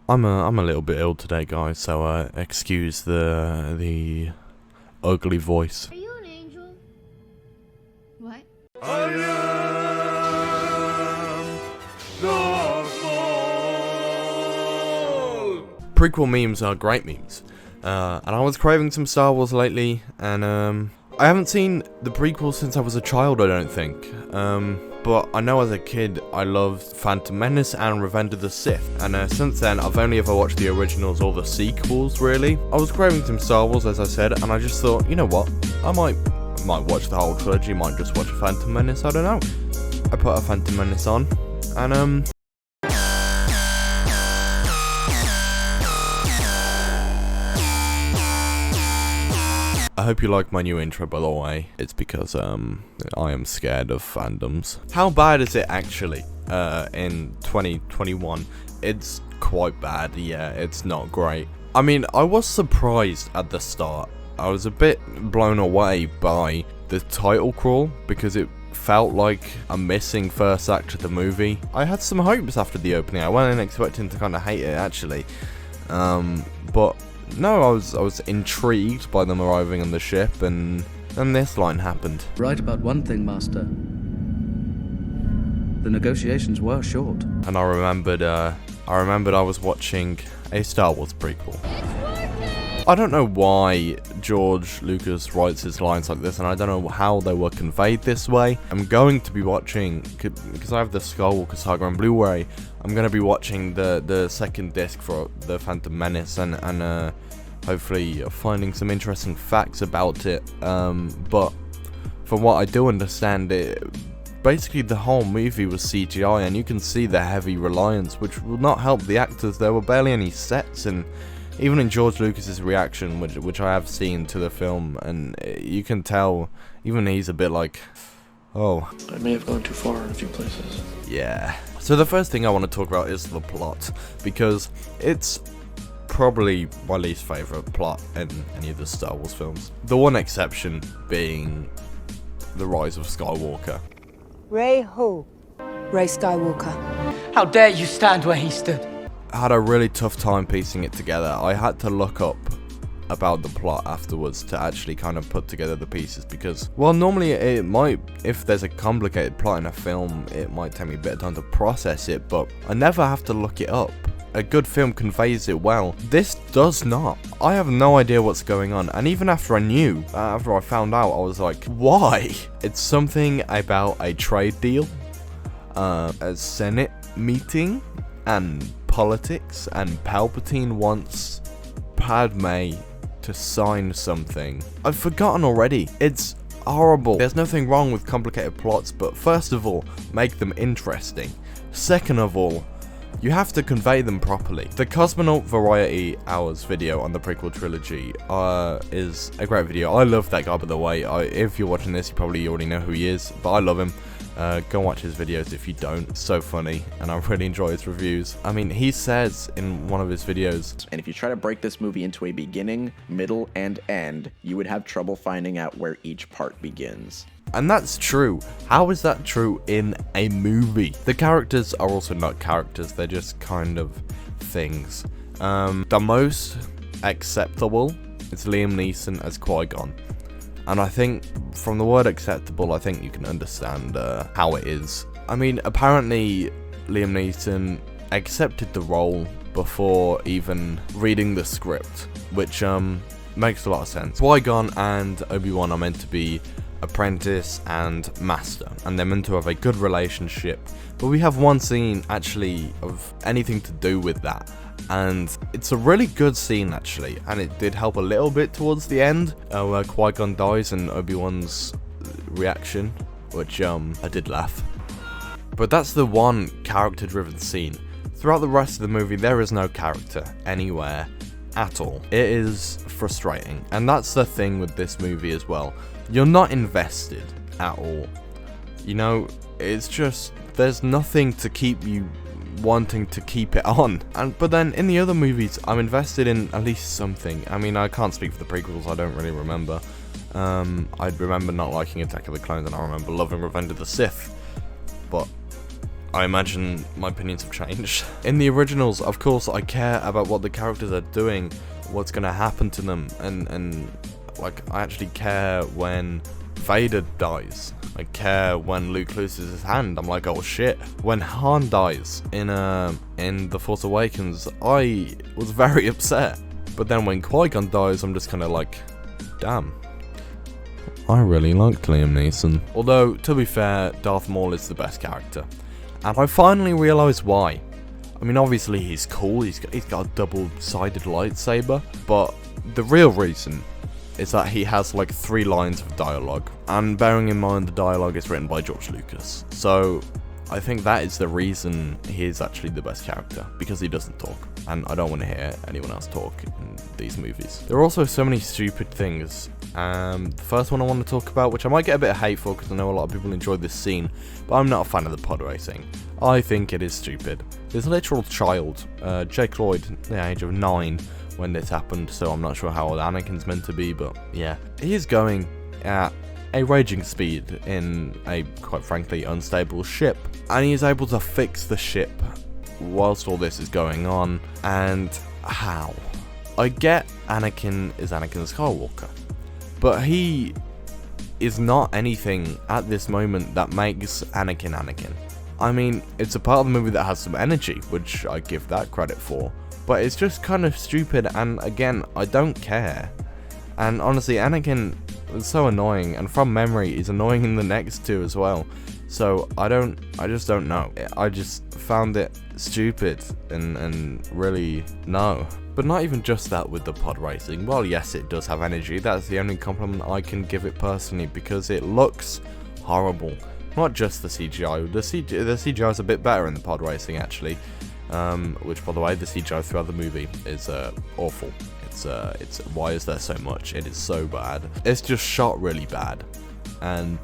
I'm a little bit ill today, guys, so excuse the ugly voice. Are you an angel? What? I am the Fall! Prequel memes are great memes, and I was craving some Star Wars lately, and I haven't seen the prequel since I was a child, I don't think. But I know as a kid I loved Phantom Menace and Revenge of the Sith, and since then I've only ever watched the originals or the sequels, really. I was craving some Star Wars, as I said, and I just thought, you know what, I might watch the whole trilogy, might just watch Phantom Menace, I don't know. I put a Phantom Menace on, and I hope you like my new intro, by the way. It's because I am scared of fandoms. How bad is it actually in 2021? It's quite bad, yeah, it's not great. I mean, I was surprised at the start. I was a bit blown away by the title crawl because it felt like a missing first act of the movie. I had some hopes after the opening. I went in expecting to kind of hate it actually, but no, I was intrigued by them arriving on the ship, and then this line happened. Right about one thing, Master. The negotiations were short. And I remembered I was watching a Star Wars prequel. I don't know why George Lucas writes his lines like this, and I don't know how they were conveyed this way. I'm going to be watching, because I have the Skywalker Saga on Blu-ray, I'm going to be watching the second disc for the Phantom Menace, and hopefully finding some interesting facts about it. But from what I do understand, basically the whole movie was CGI, and you can see the heavy reliance, which will not help the actors. There were barely any sets, and even in George Lucas's reaction, which I have seen to the film, and you can tell, even he's a bit like, oh, I may have gone too far in a few places. Yeah. So the first thing I want to talk about is the plot, because it's probably my least favourite plot in any of the Star Wars films. The one exception being the rise of Skywalker. Rey who? Rey Skywalker. How dare you stand where he stood? I had a really tough time piecing it together. I had to look up about the plot afterwards to actually kind of put together the pieces, because, well, normally it might, if there's a complicated plot in a film, it might take me a bit of time to process it, but I never have to look it up. A good film conveys it well. This does not. I have no idea what's going on, and even after I found out, I was like, why? It's something about a trade deal, a Senate meeting, and politics, and Palpatine wants Padme to sign something. I've forgotten already. It's horrible. There's nothing wrong with complicated plots, but first of all, make them interesting. Second of all, you have to convey them properly. The Cosmonaut Variety Hours video on the prequel trilogy is a great video. I love that guy, by the way. If you're watching this, you probably already know who he is, but I love him. Go watch his videos if you don't. It's so funny, and I really enjoy his reviews. I mean, he says in one of his videos, and if you try to break this movie into a beginning, middle, and end, you would have trouble finding out where each part begins. And that's true. How is that true in a movie? The characters are also not characters, they're just kind of things. The most acceptable is Liam Neeson as Qui-Gon. And I think, from the word acceptable, I think you can understand how it is. I mean, apparently Liam Neeson accepted the role before even reading the script, which makes a lot of sense. Qui-Gon and Obi-Wan are meant to be apprentice and master, and they're meant to have a good relationship, but we have one scene actually of anything to do with that, and it's a really good scene actually, and it did help a little bit towards the end, where Qui-Gon dies and Obi-Wan's reaction, which I did laugh. But that's the one character driven scene. Throughout the rest of the movie there is no character anywhere at all. It is frustrating, and that's the thing with this movie as well. You're not invested at all. You know, it's just, there's nothing to keep you wanting to keep it on. But then in the other movies, I'm invested in at least something. I mean, I can't speak for the prequels, I don't really remember. I remember not liking Attack of the Clones, and I remember loving Revenge of the Sith. But I imagine my opinions have changed. In the originals, of course, I care about what the characters are doing, what's gonna happen to them, and like, I actually care when Vader dies. I care when Luke loses his hand. I'm like, oh shit. When Han dies in The Force Awakens, I was very upset. But then when Qui-Gon dies, I'm just kind of like, damn. I really liked Liam Neeson. Although, to be fair, Darth Maul is the best character. And I finally realised why. I mean, obviously he's cool, he's got a double-sided lightsaber, but the real reason is that he has like 3 lines of dialogue, and bearing in mind the dialogue is written by George Lucas. So I think that is the reason he is actually the best character, because he doesn't talk, and I don't want to hear anyone else talk in these movies. There are also so many stupid things. The first one I want to talk about, which I might get a bit of hate for because I know a lot of people enjoyed this scene, but I'm not a fan of the pod racing. I think it is stupid. This literal child, Jake Lloyd, the age of 9 when this happened, so I'm not sure how old Anakin's meant to be, but yeah. He's going at a raging speed in a, quite frankly, unstable ship, and he is able to fix the ship whilst all this is going on. And how? I get Anakin is Anakin Skywalker, but he is not anything at this moment that makes Anakin Anakin. I mean, it's a part of the movie that has some energy, which I give that credit for, but it's just kind of stupid, and again, I don't care. And honestly, Anakin was so annoying, and from memory is annoying in the next 2 as well. So I just don't know. I just found it stupid and really no. But not even just that with the pod racing. Well, yes, it does have energy. That's the only compliment I can give it personally, because it looks horrible. Not just the CGI. The CGI is a bit better in the pod racing actually. Which, by the way, the CGI throughout the movie is awful. It's why is there so much? It is so bad. It's just shot really bad, and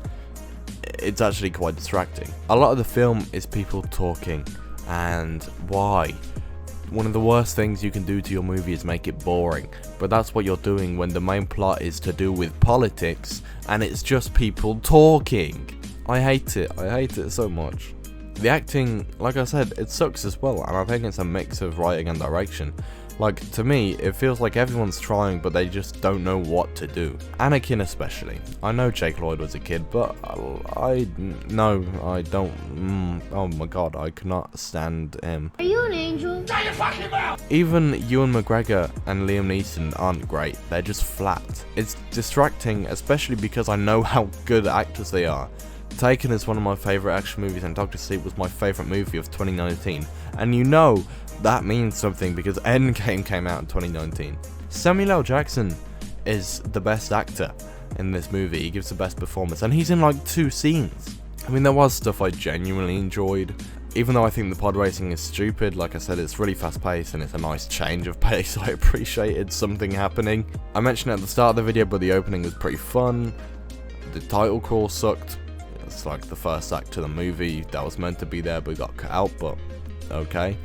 it's actually quite distracting. A lot of the film is people talking, and why? One of the worst things you can do to your movie is make it boring, but that's what you're doing when the main plot is to do with politics, and it's just people talking. I hate it so much. The acting, like I said, it sucks as well, and I think it's a mix of writing and direction. Like, to me, it feels like everyone's trying, but they just don't know what to do. Anakin especially. I know Jake Lloyd was a kid, but I don't. Oh my god, I cannot stand him. Are you an angel? Shut your fucking mouth! Even Ewan McGregor and Liam Neeson aren't great. They're just flat. It's distracting, especially because I know how good actors they are. Taken is one of my favourite action movies, and Dr. Sleep was my favourite movie of 2019. And you know that means something because Endgame came out in 2019. Samuel L. Jackson is the best actor in this movie. He gives the best performance, and he's in like 2 scenes. I mean, there was stuff I genuinely enjoyed. Even though I think the pod racing is stupid, like I said, it's really fast paced and it's a nice change of pace. I appreciated something happening. I mentioned it at the start of the video, but the opening was pretty fun. The title crawl sucked. It's like the first act of the movie that was meant to be there but got cut out, but okay.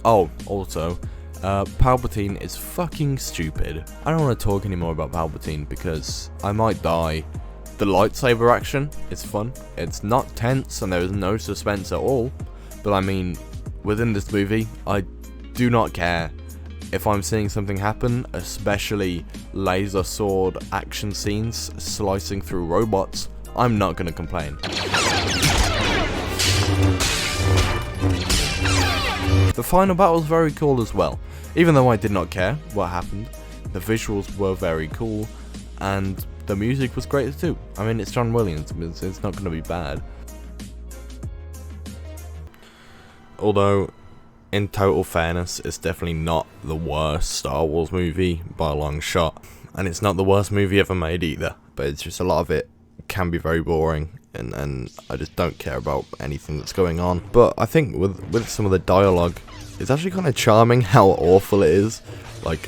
Oh, also, Palpatine is fucking stupid. I don't want to talk anymore about Palpatine because I might die. The lightsaber action is fun. It's not tense and there is no suspense at all. But I mean, within this movie, I do not care if I'm seeing something happen, especially laser sword action scenes slicing through robots. I'm not gonna complain. The final battle was very cool as well. Even though I did not care what happened, the visuals were very cool, and the music was great too. I mean, it's John Williams, it's not gonna be bad. Although, in total fairness, it's definitely not the worst Star Wars movie by a long shot. And it's not the worst movie ever made either, but it's just a lot of it can be very boring, and I just don't care about anything that's going on. But I think with some of the dialogue, it's actually kind of charming how awful it is. Like,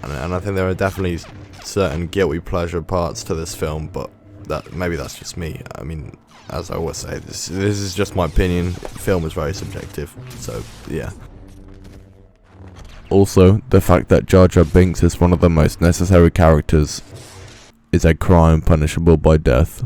and I think there are definitely certain guilty pleasure parts to this film, but maybe that's just me. I mean, as I always say, this is just my opinion. Film is very subjective, so yeah. Also, the fact that Jar Jar Binks is one of the most necessary characters is a crime punishable by death.